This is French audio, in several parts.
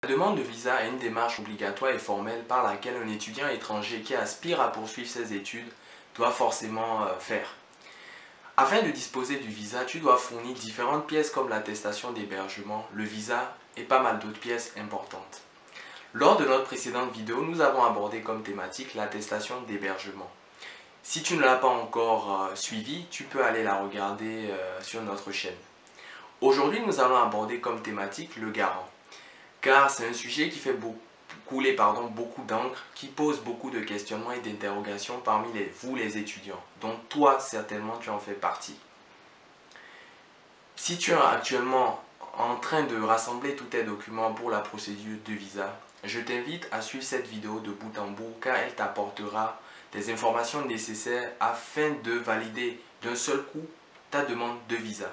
La demande de visa est une démarche obligatoire et formelle par laquelle un étudiant étranger qui aspire à poursuivre ses études doit forcément faire. Afin de disposer du visa, tu dois fournir différentes pièces comme l'attestation d'hébergement, le visa et pas mal d'autres pièces importantes. Lors de notre précédente vidéo, nous avons abordé comme thématique l'attestation d'hébergement. Si tu ne l'as pas encore suivie, tu peux aller la regarder sur notre chaîne. Aujourd'hui, nous allons aborder comme thématique le garant, car c'est un sujet qui fait couler beaucoup d'encre, qui pose beaucoup de questionnements et d'interrogations parmi vous les étudiants, dont toi certainement tu en fais partie. Si tu es actuellement en train de rassembler tous tes documents pour la procédure de visa, je t'invite à suivre cette vidéo de bout en bout car elle t'apportera des informations nécessaires afin de valider d'un seul coup ta demande de visa.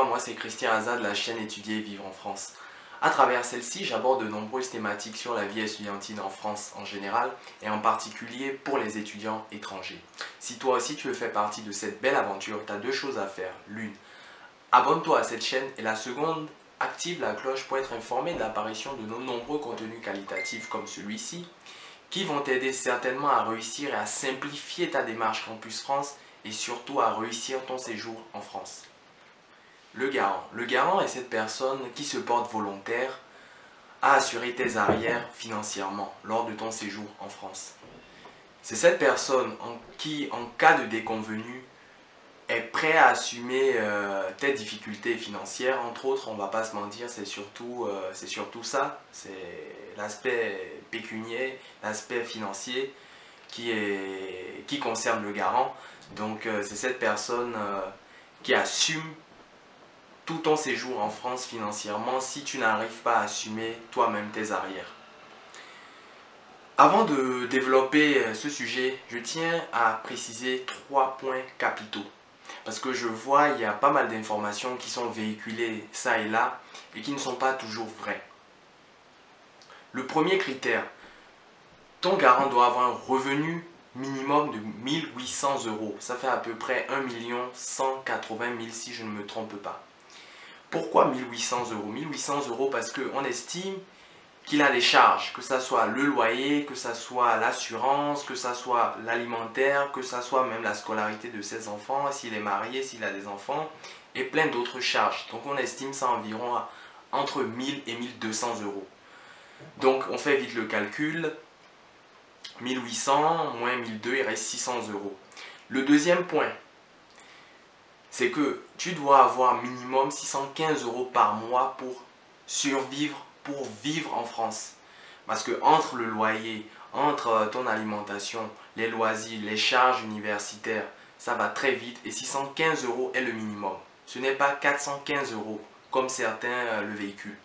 Moi c'est Christian Azad de la chaîne Étudier et Vivre en France. À travers celle-ci, j'aborde de nombreuses thématiques sur la vie estudiantine en France en général et en particulier pour les étudiants étrangers. Si toi aussi tu veux faire partie de cette belle aventure, tu as deux choses à faire. L'une, abonne-toi à cette chaîne et la seconde, active la cloche pour être informé de l'apparition de nos nombreux contenus qualitatifs comme celui-ci qui vont t'aider certainement à réussir et à simplifier ta démarche Campus France et surtout à réussir ton séjour en France. Le garant. Le garant est cette personne qui se porte volontaire à assurer tes arrières financièrement lors de ton séjour en France. C'est cette personne qui, en cas de déconvenue, est prêt à assumer tes difficultés financières. Entre autres, on ne va pas se mentir, c'est surtout ça, c'est l'aspect pécuniaire, l'aspect financier qui concerne le garant. Donc c'est cette personne qui assume tout ton séjour en France financièrement si tu n'arrives pas à assumer toi-même tes arrières. Avant de développer ce sujet, je tiens à préciser 3 points capitaux. Parce que je vois, il y a pas mal d'informations qui sont véhiculées ça et là et qui ne sont pas toujours vraies. Le premier critère, ton garant doit avoir un revenu minimum de 1800 €. Ça fait à peu près 1 180 000 si je ne me trompe pas. Pourquoi 1800 €? 1800 € parce qu'on estime qu'il a des charges, que ce soit le loyer, que ce soit l'assurance, que ce soit l'alimentaire, que ce soit même la scolarité de ses enfants, s'il est marié, s'il a des enfants, et plein d'autres charges. Donc on estime ça environ à entre 1000 et 1200 €. Donc on fait vite le calcul, 1800 moins 1200, il reste 600 €. Le deuxième point, c'est que tu dois avoir minimum 615 € par mois pour survivre, pour vivre en France. Parce que entre le loyer, entre ton alimentation, les loisirs, les charges universitaires, ça va très vite et 615 € est le minimum. Ce n'est pas 415 € comme certains le véhiculent.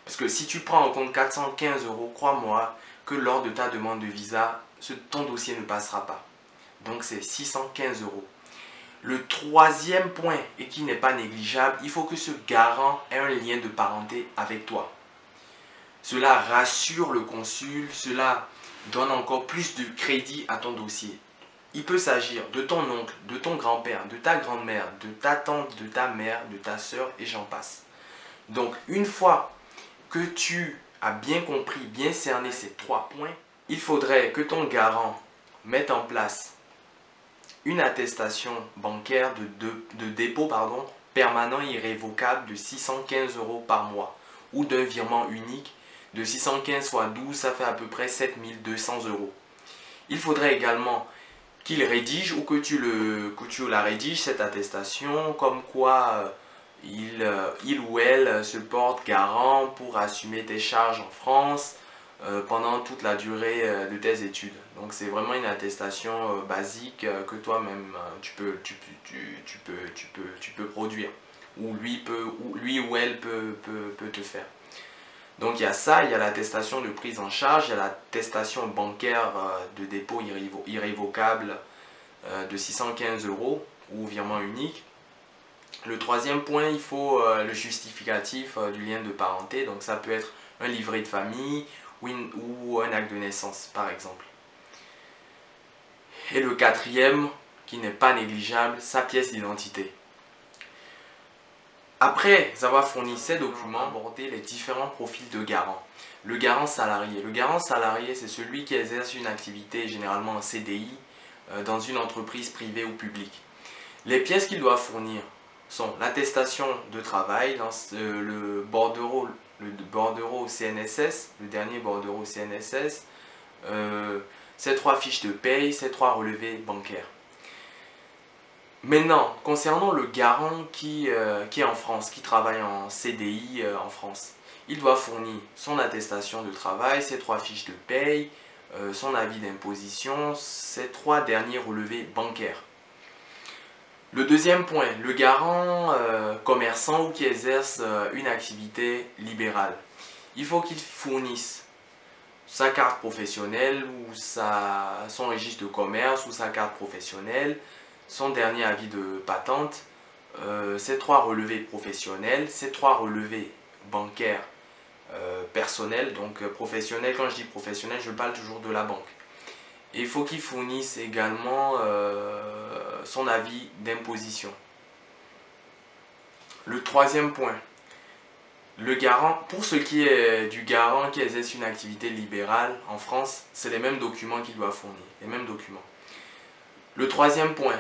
Parce que si tu prends en compte 415 €, crois-moi que lors de ta demande de visa, ton dossier ne passera pas. Donc c'est 615 €. Le troisième point, et qui n'est pas négligeable, il faut que ce garant ait un lien de parenté avec toi. Cela rassure le consul, cela donne encore plus de crédit à ton dossier. Il peut s'agir de ton oncle, de ton grand-père, de ta grand-mère, de ta tante, de ta mère, de ta soeur et j'en passe. Donc une fois que tu as bien compris, bien cerné ces 3 points, il faudrait que ton garant mette en place une attestation bancaire de dépôt permanent et irrévocable de 615 € par mois ou d'un virement unique de 615 fois 12, ça fait à peu près 7200 €. Il faudrait également qu'il rédige ou que tu la rédiges cette attestation comme quoi il ou elle se porte garant pour assumer tes charges en France pendant toute la durée de tes études. Donc c'est vraiment une attestation basique que toi-même tu peux produire ou lui ou elle peut te faire. Donc il y a ça, il y a l'attestation de prise en charge, il y a l'attestation bancaire de dépôt irrévocable de 615 € ou virement unique. Le troisième point, il faut le justificatif du lien de parenté. Donc ça peut être un livret de famille ou un acte de naissance, par exemple. Et le quatrième, qui n'est pas négligeable, sa pièce d'identité. Après avoir fourni ces documents, aborder les différents profils de garant. Le garant salarié. Le garant salarié, c'est celui qui exerce une activité généralement en CDI dans une entreprise privée ou publique. Les pièces qu'il doit fournir sont l'attestation de travail, le bordereau CNSS, le dernier bordereau CNSS, ces 3 fiches de paye, ces 3 relevés bancaires. Maintenant, concernant le garant qui est en France, qui travaille en CDI en France, il doit fournir son attestation de travail, ses 3 fiches de paye, son avis d'imposition, ses 3 derniers relevés bancaires. Le deuxième point, le garant commerçant ou qui exerce une activité libérale. Il faut qu'il fournisse sa carte professionnelle ou son registre de commerce ou sa carte professionnelle, son dernier avis de patente, ses 3 relevés professionnels, ses 3 relevés bancaires personnels. Donc professionnels, quand je dis professionnel, je parle toujours de la banque. Et il faut qu'il fournisse également son avis d'imposition. Le troisième point, le garant, pour ce qui est du garant qui exerce une activité libérale en France, c'est les mêmes documents qu'il doit fournir, les mêmes documents. Le troisième point,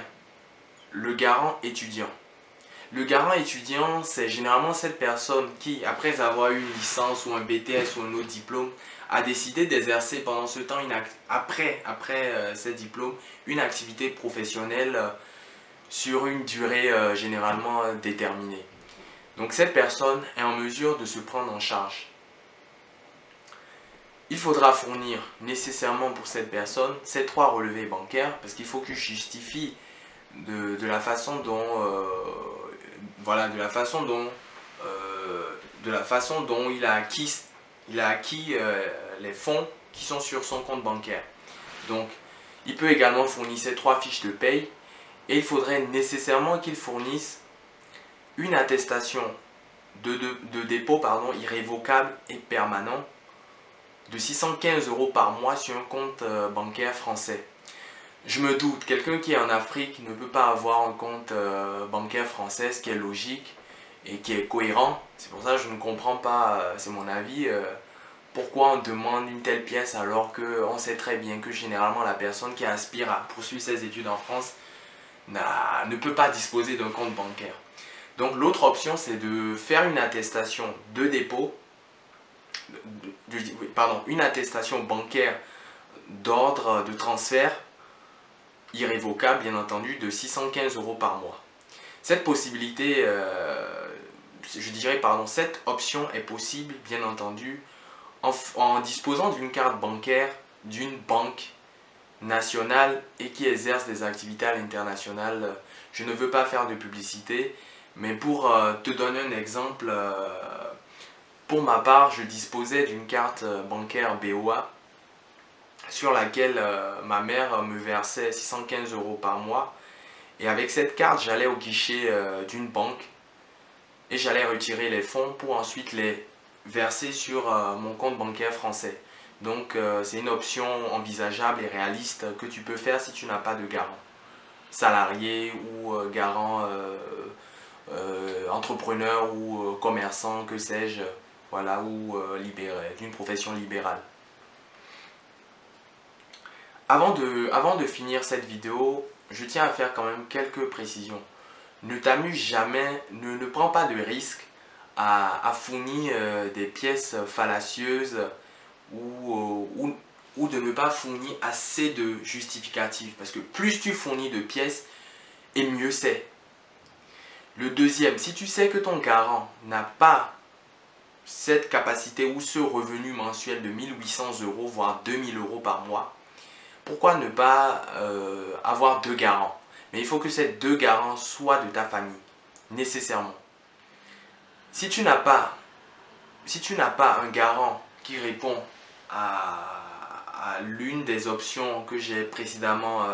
le garant étudiant. Le garant étudiant, c'est généralement cette personne qui, après avoir eu une licence ou un BTS ou un autre diplôme, a décidé d'exercer pendant ce temps, après ces diplômes, une activité professionnelle sur une durée généralement déterminée. Donc cette personne est en mesure de se prendre en charge. Il faudra fournir nécessairement pour cette personne ces 3 relevés bancaires parce qu'il faut qu'il justifie de la façon dont il a acquis les fonds qui sont sur son compte bancaire. Donc il peut également fournir ces 3 fiches de paye et il faudrait nécessairement qu'il fournisse une attestation de dépôt irrévocable et permanent de 615 € par mois sur un compte bancaire français. Je me doute, quelqu'un qui est en Afrique ne peut pas avoir un compte bancaire français, ce qui est logique et qui est cohérent. C'est pour ça que je ne comprends pas, c'est mon avis, pourquoi on demande une telle pièce alors qu'on sait très bien que généralement la personne qui aspire à poursuivre ses études en France ne peut pas disposer d'un compte bancaire. Donc l'autre option, c'est de faire une attestation de dépôt, une attestation bancaire d'ordre de transfert irrévocable, bien entendu, de 615 € par mois. Cette possibilité, cette option est possible, bien entendu, en disposant d'une carte bancaire d'une banque nationale et qui exerce des activités à l'international. Je ne veux pas faire de publicité, mais pour te donner un exemple, pour ma part, je disposais d'une carte bancaire BOA sur laquelle ma mère me versait 615 € par mois. Et avec cette carte, j'allais au guichet d'une banque et j'allais retirer les fonds pour ensuite les verser sur mon compte bancaire français. Donc c'est une option envisageable et réaliste que tu peux faire si tu n'as pas de garant salarié ou garant entrepreneur ou commerçant, que sais-je, voilà, ou libéré, d'une profession libérale. Avant de finir cette vidéo, je tiens à faire quand même quelques précisions. Ne t'amuse jamais, ne prends pas de risque à fournir des pièces fallacieuses ou de ne pas fournir assez de justificatifs. Parce que plus tu fournis de pièces, et mieux c'est. Le deuxième, si tu sais que ton garant n'a pas cette capacité ou ce revenu mensuel de 1800 €, voire 2000 € par mois, pourquoi ne pas avoir 2 garants? Mais il faut que ces 2 garants soient de ta famille, nécessairement. Si tu n'as pas un garant qui répond à l'une des options que j'ai précédemment,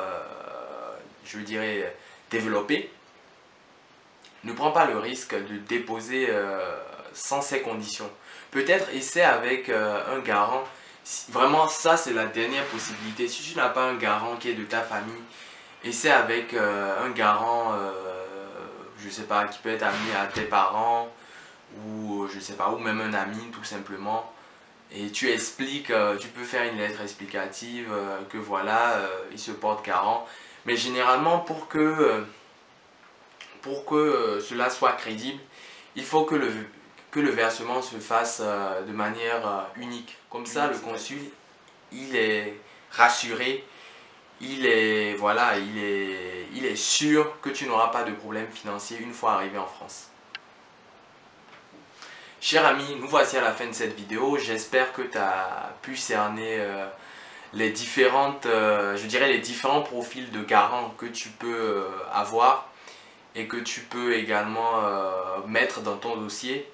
je dirais, développées, ne prends pas le risque de déposer sans ces conditions. Peut-être essaie avec un garant. Vraiment, ça c'est la dernière possibilité. Si tu n'as pas un garant qui est de ta famille, essaie avec un garant, je sais pas, qui peut être ami à tes parents ou je sais pas, ou même un ami tout simplement. Et tu expliques, tu peux faire une lettre explicative que voilà, il se porte garant. Mais généralement, pour que cela soit crédible, il faut que le versement se fasse de manière unique. Comme ça, le consul, il est rassuré, voilà, il est sûr que tu n'auras pas de problème financier une fois arrivé en France. Cher ami, nous voici à la fin de cette vidéo. J'espère que tu as pu cerner les différentes, je dirais les différents profils de garants que tu peux avoir et que tu peux également mettre dans ton dossier.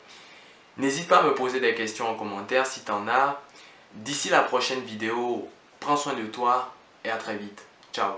N'hésite pas à me poser des questions en commentaire si tu en as. D'ici la prochaine vidéo, prends soin de toi et à très vite. Ciao.